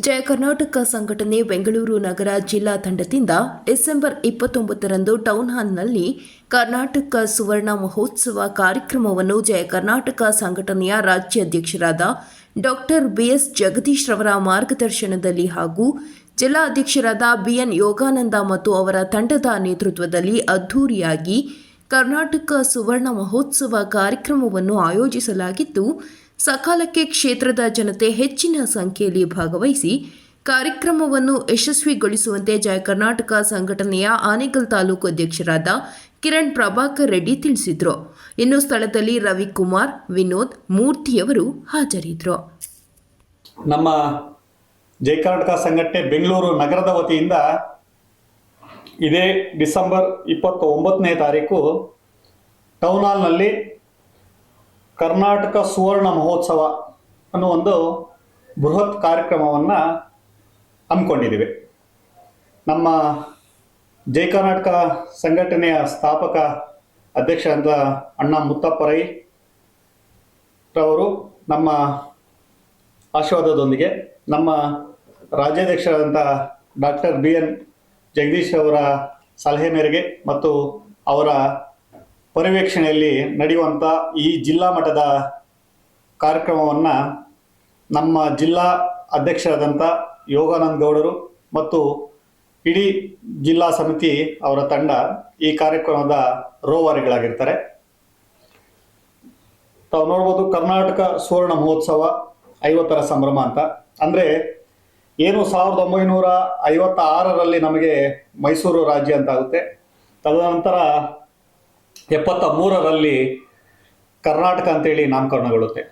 ಜಯ ಕರ್ನಾಟಕ ಸಂಘಟನೆ ಬೆಂಗಳೂರು ನಗರ ಜಿಲ್ಲಾ ತಂಡದಿಂದ ಡಿಸೆಂಬರ್ 29ರಂದು ಟೌನ್ ಹಾಲ್ನಲ್ಲಿ ಕರ್ನಾಟಕ ಸುವರ್ಣ ಮಹೋತ್ಸವ ಕಾರ್ಯಕ್ರಮವನ್ನು ಜಯ ಕರ್ನಾಟಕ ಸಂಘಟನೆಯ ರಾಜ್ಯಾಧ್ಯಕ್ಷರಾದ ಡಾಕ್ಟರ್ ಬಿಎಸ್ ಜಗದೀಶ್ ರವರ ಮಾರ್ಗದರ್ಶನದಲ್ಲಿ ಹಾಗೂ ಜಿಲ್ಲಾ ಅಧ್ಯಕ್ಷರಾದ ಬಿಎನ್ ಯೋಗಾನಂದ ಮತ್ತು ಅವರ ತಂಡದ ನೇತೃತ್ವದಲ್ಲಿ ಅದ್ಧೂರಿಯಾಗಿ ಕರ್ನಾಟಕ ಸುವರ್ಣ ಮಹೋತ್ಸವ ಕಾರ್ಯಕ್ರಮವನ್ನು ಆಯೋಜಿಸಲಾಗಿದ್ದು, ಸಕಾಲಕ್ಕೆ ಕ್ಷೇತ್ರದ ಜನತೆ ಹೆಚ್ಚಿನ ಸಂಖ್ಯೆಯಲ್ಲಿ ಭಾಗವಹಿಸಿ ಕಾರ್ಯಕ್ರಮವನ್ನು ಯಶಸ್ವಿಗೊಳಿಸುವಂತೆ ಜಯ ಕರ್ನಾಟಕ ಸಂಘಟನೆಯ ಆನೇಕಲ್ ತಾಲೂಕು ಅಧ್ಯಕ್ಷರಾದ ಕಿರಣ್ ಪ್ರಭಾಕರ್ ರೆಡ್ಡಿ ತಿಳಿಸಿದರು. ಇನ್ನು ಸ್ಥಳದಲ್ಲಿ ರವಿಕುಮಾರ್, ವಿನೋದ್, ಮೂರ್ತಿಯವರು ಹಾಜರಿದ್ದರು. ನಮ್ಮ ಜಯ ಕರ್ನಾಟಕ ಸಂಘಟನೆ ಬೆಂಗಳೂರು ನಗರದ ವತಿಯಿಂದ ಇದೇ ಡಿಸೆಂಬರ್ 29ನೇ ತಾರೀಕು ಟೌನ್ ಹಾಲ್ನಲ್ಲಿ ಕರ್ನಾಟಕ ಸುವರ್ಣ ಮಹೋತ್ಸವ ಅನ್ನೋ ಒಂದು ಬೃಹತ್ ಕಾರ್ಯಕ್ರಮವನ್ನು ಹಮ್ಮಿಕೊಂಡಿದ್ದೀವಿ. ನಮ್ಮ ಜಯ ಕರ್ನಾಟಕ ಸಂಘಟನೆಯ ಸ್ಥಾಪಕ ಅಧ್ಯಕ್ಷರಾದ ಅಣ್ಣ ಮುತ್ತಪ್ಪ ರೈ ರವರು ನಮ್ಮ ಆಶೀರ್ವಾದದೊಂದಿಗೆ, ನಮ್ಮ ರಾಜ್ಯಾಧ್ಯಕ್ಷರಾದಂಥ ಡಾಕ್ಟರ್ ಬಿಎನ್ ಜಗದೀಶ್ ಅವರ ಸಲಹೆ ಮೇರೆಗೆ ಮತ್ತು ಅವರ ಪರ್ಯವೇಕ್ಷಣೆಯಲ್ಲಿ ನಡೆಯುವಂಥ ಈ ಜಿಲ್ಲಾ ಮಟ್ಟದ ಕಾರ್ಯಕ್ರಮವನ್ನು ನಮ್ಮ ಜಿಲ್ಲಾ ಅಧ್ಯಕ್ಷರಾದಂಥ ಯೋಗಾನಂದ ಗೌಡರು ಮತ್ತು ಇಡೀ ಜಿಲ್ಲಾ ಸಮಿತಿ ಅವರ ತಂಡ ಈ ಕಾರ್ಯಕ್ರಮದ ರೂವಾರಿಗಳಾಗಿರ್ತಾರೆ. ತಾವು ನೋಡ್ಬೋದು, ಕರ್ನಾಟಕ ಸುವರ್ಣ ಮಹೋತ್ಸವ 50ರ ಸಂಭ್ರಮ ಅಂತ. ಅಂದರೆ ಏನು 1956ರಲ್ಲಿ ನಮಗೆ ಮೈಸೂರು ರಾಜ್ಯ ಅಂತ ಆಗುತ್ತೆ. ತದನಂತರ 73ರಲ್ಲಿ ಕರ್ನಾಟಕ ಅಂತೇಳಿ ನಾಮಕರಣಗೊಳ್ಳುತ್ತೆ.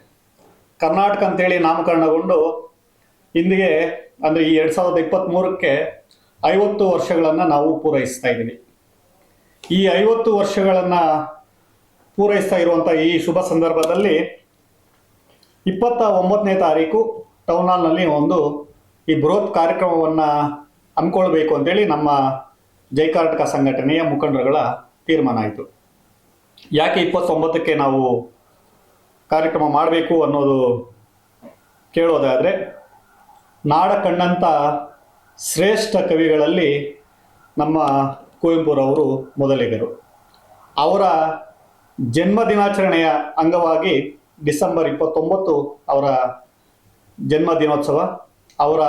ಕರ್ನಾಟಕ ಅಂತೇಳಿ ನಾಮಕರಣಗೊಂಡು ಇಂದಿಗೆ ಅಂದರೆ ಈ 2023ಕ್ಕೆ 50 ವರ್ಷಗಳನ್ನು ನಾವು ಪೂರೈಸ್ತಾ ಇದ್ದೀವಿ. ಈ 50 ವರ್ಷಗಳನ್ನು ಪೂರೈಸ್ತಾ ಇರುವಂಥ ಈ ಶುಭ ಸಂದರ್ಭದಲ್ಲಿ 29ನೇ ತಾರೀಕು ಟೌನ್ ಹಾಲ್ನಲ್ಲಿ ಒಂದು ಈ ಬೃಹತ್ ಕಾರ್ಯಕ್ರಮವನ್ನು ಹಮ್ಮಿಕೊಳ್ಬೇಕು ಅಂತೇಳಿ ನಮ್ಮ ಜಯ ಕರ್ನಾಟಕ ಸಂಘಟನೆಯ ಮುಖಂಡರುಗಳ ತೀರ್ಮಾನ ಆಯಿತು. ಯಾಕೆ 29ಕ್ಕೆ ನಾವು ಕಾರ್ಯಕ್ರಮ ಮಾಡಬೇಕು ಅನ್ನೋದು ಕೇಳೋದಾದರೆ, ನಾಡ ಕಂಡಂಥ ಶ್ರೇಷ್ಠ ಕವಿಗಳಲ್ಲಿ ನಮ್ಮ ಕುವೆಂಪುರವರು ಮೊದಲಿಗರು. ಅವರ ಜನ್ಮ ದಿನಾಚರಣೆಯ ಅಂಗವಾಗಿ ಡಿಸೆಂಬರ್ 29 ಅವರ ಜನ್ಮ ದಿನೋತ್ಸವ. ಅವರ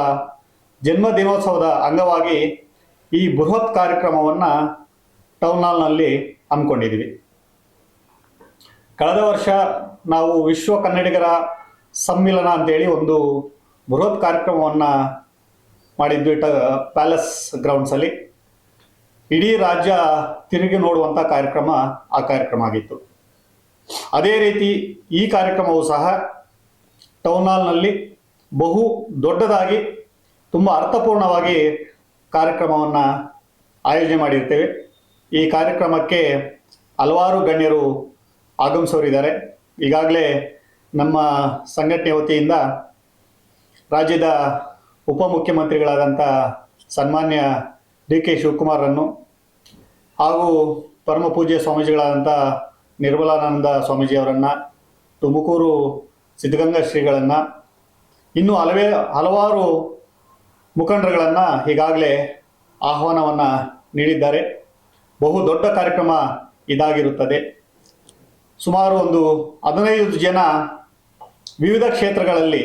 ಜನ್ಮ ದಿನೋತ್ಸವದ ಅಂಗವಾಗಿ ಈ ಬೃಹತ್ ಕಾರ್ಯಕ್ರಮವನ್ನು ಟೌನ್ ಹಾಲ್ನಲ್ಲಿ ಹಮ್ಮಿಕೊಂಡಿದ್ದೀವಿ. ಕಳೆದ ವರ್ಷ ನಾವು ವಿಶ್ವ ಕನ್ನಡಿಗರ ಸಮ್ಮಿಲನ ಅಂತೇಳಿ ಒಂದು ಬೃಹತ್ ಕಾರ್ಯಕ್ರಮವನ್ನು ಮಾಡಿದ್ವಿ ಪ್ಯಾಲೇಸ್ ಗ್ರೌಂಡ್ಸಲ್ಲಿ. ಇಡೀ ರಾಜ್ಯ ತಿರುಗಿ ನೋಡುವಂಥ ಕಾರ್ಯಕ್ರಮ ಆ ಕಾರ್ಯಕ್ರಮ ಆಗಿತ್ತು. ಅದೇ ರೀತಿ ಈ ಕಾರ್ಯಕ್ರಮವು ಸಹ ಟೌನ್ ಹಾಲ್ನಲ್ಲಿ ಬಹು ದೊಡ್ಡದಾಗಿ ತುಂಬ ಅರ್ಥಪೂರ್ಣವಾಗಿ ಕಾರ್ಯಕ್ರಮವನ್ನು ಆಯೋಜನೆ ಮಾಡಿರ್ತೇವೆ. ಈ ಕಾರ್ಯಕ್ರಮಕ್ಕೆ ಹಲವಾರು ಗಣ್ಯರು ಆಗಮಿಸೋರಿದ್ದಾರೆ. ಈಗಾಗಲೇ ನಮ್ಮ ಸಂಘಟನೆ ವತಿಯಿಂದ ರಾಜ್ಯದ ಉಪಮುಖ್ಯಮಂತ್ರಿಗಳಾದಂಥ ಸನ್ಮಾನ್ಯ ಡಿ.ಕೆ. ಶಿವಕುಮಾರನ್ನು ಹಾಗೂ ಪರಮ ಪೂಜ್ಯ ಸ್ವಾಮೀಜಿಗಳಾದಂಥ ನಿರ್ಮಲಾನಂದ ಸ್ವಾಮೀಜಿಯವರನ್ನು, ತುಮಕೂರು ಸಿದ್ಧಗಂಗಾ ಶ್ರೀಗಳನ್ನು, ಇನ್ನೂ ಹಲವಾರು ಮುಖಂಡರುಗಳನ್ನು ಈಗಾಗಲೇ ಆಹ್ವಾನವನ್ನು ನೀಡಿದ್ದಾರೆ. ಬಹು ದೊಡ್ಡ ಕಾರ್ಯಕ್ರಮ ಇದಾಗಿರುತ್ತದೆ. ಸುಮಾರು ಒಂದು 15 ಜನ ವಿವಿಧ ಕ್ಷೇತ್ರಗಳಲ್ಲಿ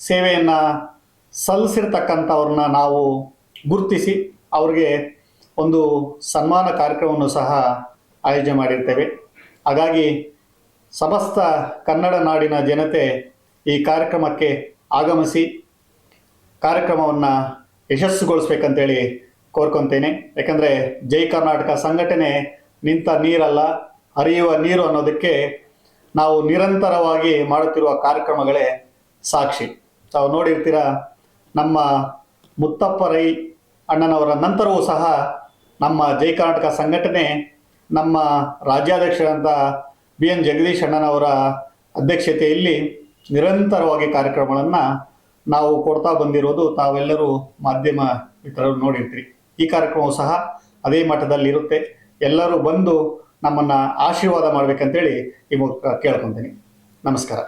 ಸೇವೆಯನ್ನು ಸಲ್ಲಿಸಿರ್ತಕ್ಕಂಥವ್ರನ್ನ ನಾವು ಗುರುತಿಸಿ ಅವರಿಗೆ ಒಂದು ಸನ್ಮಾನ ಕಾರ್ಯಕ್ರಮವನ್ನು ಸಹ ಆಯೋಜನೆ ಮಾಡಿರ್ತೇವೆ. ಹಾಗಾಗಿ ಸಮಸ್ತ ಕನ್ನಡ ನಾಡಿನ ಜನತೆ ಈ ಕಾರ್ಯಕ್ರಮಕ್ಕೆ ಆಗಮಿಸಿ ಕಾರ್ಯಕ್ರಮವನ್ನು ಯಶಸ್ಸುಗೊಳಿಸ್ಬೇಕಂತೇಳಿ ಕೋರ್ಕೊತೇನೆ. ಯಾಕಂದರೆ ಜೈ ಕರ್ನಾಟಕ ಸಂಘಟನೆ ನಿಂತ ನೀರಲ್ಲ, ಹರಿಯುವ ನೀರು ಅನ್ನೋದಕ್ಕೆ ನಾವು ನಿರಂತರವಾಗಿ ಮಾಡುತ್ತಿರುವ ಕಾರ್ಯಕ್ರಮಗಳೇ ಸಾಕ್ಷಿ. ತಾವು ನೋಡಿರ್ತೀರ, ನಮ್ಮ ಮುತ್ತಪ್ಪ ರೈ ಅಣ್ಣನವರ ನಂತರವೂ ಸಹ ನಮ್ಮ ಜೈ ಕರ್ನಾಟಕ ಸಂಘಟನೆ ನಮ್ಮ ರಾಜ್ಯಾಧ್ಯಕ್ಷರಂಥ ಬಿಎನ್ ಜಗದೀಶ್ ಅಣ್ಣನವರ ಅಧ್ಯಕ್ಷತೆಯಲ್ಲಿ ನಿರಂತರವಾಗಿ ಕಾರ್ಯಕ್ರಮಗಳನ್ನು ನಾವು ಕೊಡ್ತಾ ಬಂದಿರೋದು ತಾವೆಲ್ಲರೂ ಮಾಧ್ಯಮ ಮಿತ್ರರು ನೋಡಿರ್ತೀರಿ. ಈ ಕಾರ್ಯಕ್ರಮವು ಸಹ ಅದೇ ಮಟ್ಟದಲ್ಲಿ ಇರುತ್ತೆ. ಎಲ್ಲರೂ ಬಂದು ನಮ್ಮನ್ನು ಆಶೀರ್ವಾದ ಮಾಡಬೇಕಂತೇಳಿ ಈ ಮೂಲಕ ಕೇಳ್ಕೊತೀನಿ. ನಮಸ್ಕಾರ.